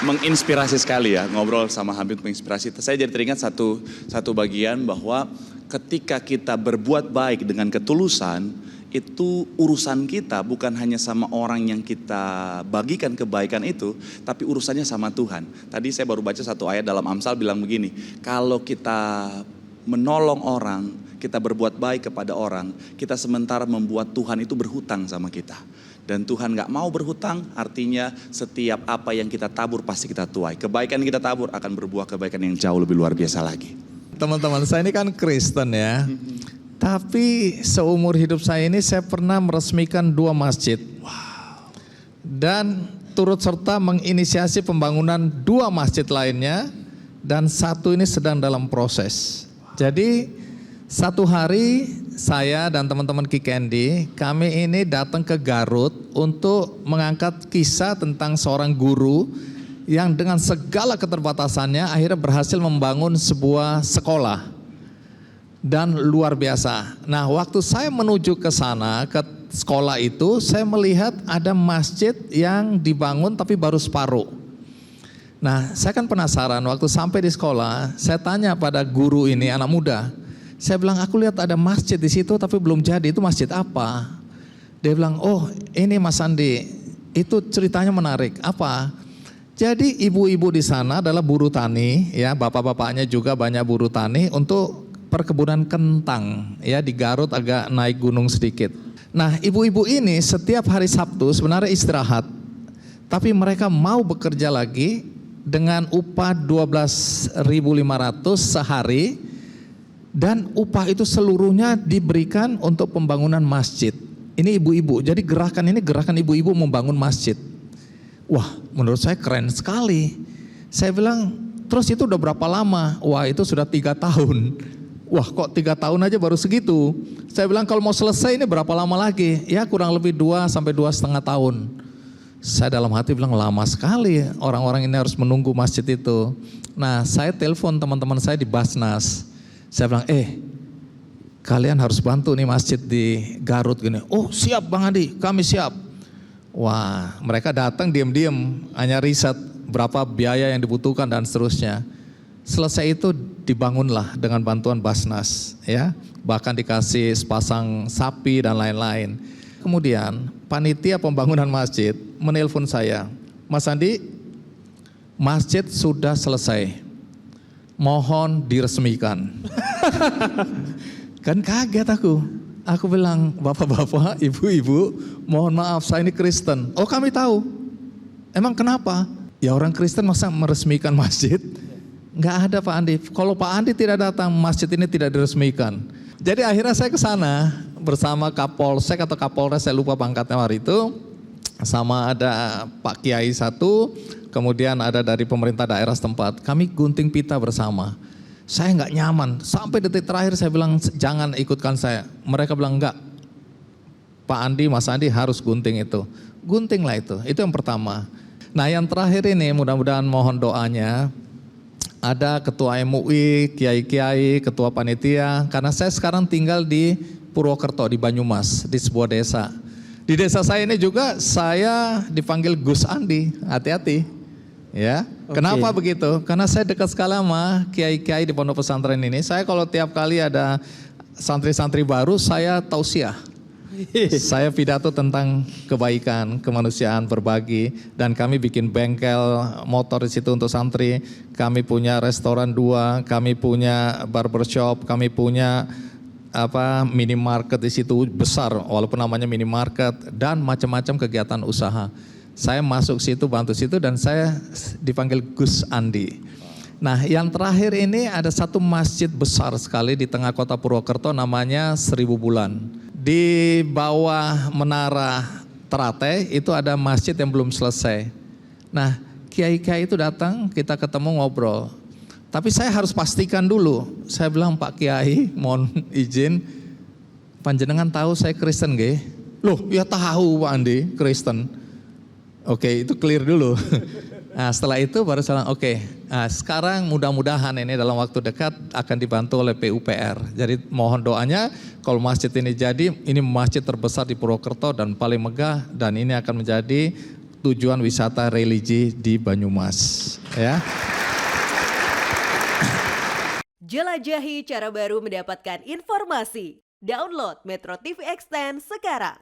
menginspirasi sekali ya, ngobrol sama Habib menginspirasi. Saya jadi teringat satu bagian bahwa ketika kita berbuat baik dengan ketulusan, itu urusan kita bukan hanya sama orang yang kita bagikan kebaikan itu, tapi urusannya sama Tuhan. Tadi saya baru baca satu ayat dalam Amsal bilang begini, kalau kita menolong orang, kita berbuat baik kepada orang, kita sementara membuat Tuhan itu berhutang sama kita. Dan Tuhan gak mau berhutang, artinya setiap apa yang kita tabur pasti kita tuai. Kebaikan yang kita tabur akan berbuah kebaikan yang jauh lebih luar biasa lagi. Teman-teman, saya ini kan Kristen ya. Tapi seumur hidup saya ini saya pernah meresmikan 2 masjid. Dan turut serta menginisiasi pembangunan 2 masjid lainnya. Dan 1 ini sedang dalam proses. Jadi satu hari saya dan teman-teman Kikendi, kami ini datang ke Garut untuk mengangkat kisah tentang seorang guru yang dengan segala keterbatasannya akhirnya berhasil membangun sebuah sekolah. Dan luar biasa. Nah, waktu saya menuju ke sana, ke sekolah itu, saya melihat ada masjid yang dibangun tapi baru separuh. Nah, saya kan penasaran, waktu sampai di sekolah, saya tanya pada guru ini, anak muda. Saya bilang, aku lihat ada masjid di situ tapi belum jadi, itu masjid apa? Dia bilang, oh ini Mas Andi, itu ceritanya menarik. Apa? Jadi ibu-ibu di sana adalah buruh tani, ya bapak-bapaknya juga banyak buruh tani untuk perkebunan kentang, ya di Garut agak naik gunung sedikit. Nah ibu-ibu ini setiap hari Sabtu sebenarnya istirahat, tapi mereka mau bekerja lagi dengan upah 12.500 sehari. Dan upah itu seluruhnya diberikan untuk pembangunan masjid. Ini ibu-ibu, jadi gerakan ini gerakan ibu-ibu membangun masjid. Wah, menurut saya keren sekali. Saya bilang, terus itu udah berapa lama? Wah, itu sudah 3 tahun. Wah, kok 3 tahun aja baru segitu? Saya bilang kalau mau selesai ini berapa lama lagi? Ya kurang lebih 2 sampai 2,5 tahun. Saya dalam hati bilang lama sekali orang-orang ini harus menunggu masjid itu. Nah, saya telepon teman-teman saya di Basnas. Saya bilang, kalian harus bantu nih masjid di Garut gini. Oh siap Bang Andi, kami siap. Wah, mereka datang diam-diam, hanya riset berapa biaya yang dibutuhkan dan seterusnya. Selesai itu dibangunlah dengan bantuan Basnas, ya. Bahkan dikasih sepasang sapi dan lain-lain. Kemudian panitia pembangunan masjid menelpon saya, Mas Andi, masjid sudah selesai. Mohon diresmikan. Kan kaget aku. Aku bilang, bapak-bapak, ibu-ibu, mohon maaf saya ini Kristen. Oh kami tahu. Emang kenapa? Ya orang Kristen masa meresmikan masjid? Enggak ada Pak Andi. Kalau Pak Andi tidak datang, masjid ini tidak diresmikan. Jadi akhirnya saya ke sana bersama Kapolsek atau Kapolres, saya lupa pangkatnya hari itu. Sama ada Pak Kiai satu, kemudian ada dari pemerintah daerah setempat. Kami gunting pita bersama. Saya nggak nyaman. Sampai detik terakhir saya bilang jangan ikutkan saya. Mereka bilang enggak. Pak Andi, Mas Andi harus gunting itu. Guntinglah itu. Itu yang pertama. Nah yang terakhir ini mudah-mudahan mohon doanya. Ada ketua MUI, kiai-kiai, ketua panitia. Karena saya sekarang tinggal di Purwokerto, di Banyumas, di sebuah desa. Di desa saya ini juga saya dipanggil Gus Andi, hati-hati. Ya, kenapa begitu? Karena saya dekat sekali sama kiai-kiai di pondok pesantren ini. Saya kalau tiap kali ada santri-santri baru, saya tausiah. Saya pidato tentang kebaikan, kemanusiaan, berbagi, dan kami bikin bengkel motor di situ untuk santri. Kami punya restoran 2, kami punya barbershop, kami punya minimarket di situ besar, walaupun namanya minimarket, dan macam-macam kegiatan usaha. Saya masuk situ, bantu situ, dan saya dipanggil Gus Andi. Nah yang terakhir ini ada satu masjid besar sekali di tengah kota Purwokerto, namanya 1000 Bulan. Di bawah menara Teratai itu ada masjid yang belum selesai. Nah kiai-kiai itu datang, kita ketemu ngobrol. Tapi saya harus pastikan dulu. Saya bilang Pak Kiai, mohon izin, panjenengan tahu saya Kristen nggih? Loh, ya tahu Pak Andi, Kristen. Oke, itu clear dulu. Nah, setelah itu baru saya bilang, oke. Nah, sekarang mudah-mudahan ini dalam waktu dekat akan dibantu oleh PUPR. Jadi mohon doanya kalau masjid ini jadi, ini masjid terbesar di Purwokerto dan paling megah, dan ini akan menjadi tujuan wisata religi di Banyumas. Ya. Jelajahi cara baru mendapatkan informasi. Download Metro TV Extend sekarang.